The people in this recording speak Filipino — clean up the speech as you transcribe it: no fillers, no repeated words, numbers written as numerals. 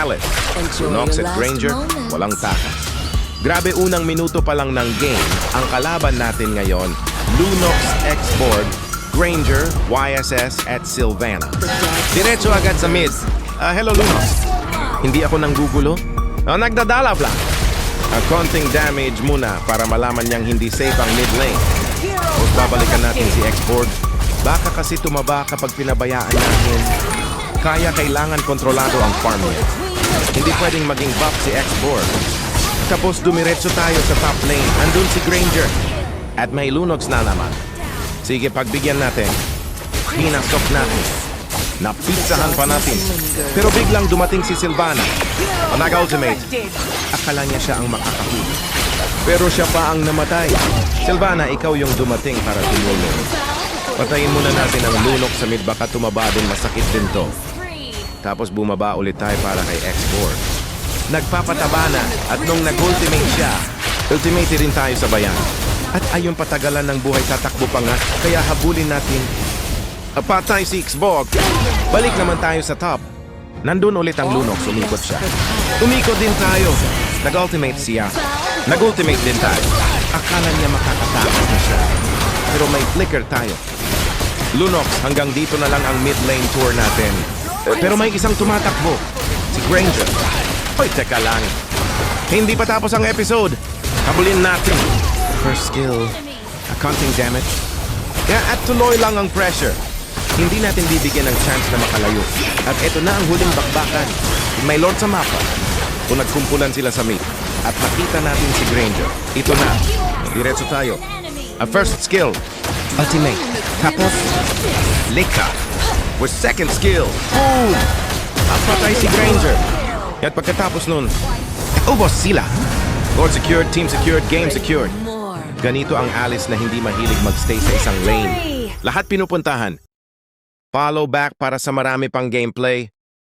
Alice. Lunox at Granger, walang takas. Grabe, unang minuto pa lang ng game, ang kalaban natin ngayon, Lunox, X-Borg, Granger, YSS at Sylvana. Diretso agad sa mid. Hello Lunox. Hindi ako nanggugulo? Nagdadalap lang. Konting damage muna para malaman niyang hindi safe ang mid lane. Tapos babalikan natin si X-Borg. Baka kasi tumaba kapag pinabayaan natin. Kaya kailangan kontrolado ang farm niya. Hindi pwedeng maging buff si X-Borg. Tapos dumiretso tayo sa top lane. Andun si Granger. At may Lunox na naman. Sige, pagbigyan natin. Pinasok natin. Napizzahan pa natin. Pero biglang dumating si Sylvana. Nag-ultimate. Akala niya siya ang makakahuli. Pero siya pa ang namatay. Sylvana, ikaw yung dumating para tumulong. Patayin muna natin ang Lunox sa mid. Baka tumaba din, masakit din to. Tapos bumaba ulit tayo para kay X-Borg. Nagpapataba na at nung nag-ultimate siya, ultimate rin tayo sa bayan. At ayun patagalan ng buhay, tatakbo pa nga, kaya habulin natin. Patay si X-Borg. Balik naman tayo sa top. Nandun ulit ang Lunox, umikot siya. Umikot din tayo. Nag-ultimate siya. Nag-ultimate din tayo. Akala niya makakatakas na siya. Pero may flicker tayo. Lunox, hanggang dito na lang ang mid lane tour natin. Pero may isang tumatakbo. Si Granger. Hoy, teka lang. Hindi pa tapos ang episode. Habulin natin. First skill. Accounting damage. At tuloy lang ang pressure. Hindi natin bibigyan ng chance na makalayo. At ito na ang huling bakbakan. May Lord sa mapa. Kung nagkumpulan sila sa mid. At nakita natin si Granger. Ito na. Diretso tayo. A first skill. Ultimate. Tapos, Lika. With second skill. Boom! At patay si Granger. At pagkatapos nun, ubos sila. Lord secured, team secured, game secured. Ganito ang Alice na hindi mahilig magstay sa isang lane. Lahat pinupuntahan. Follow back para sa marami pang gameplay.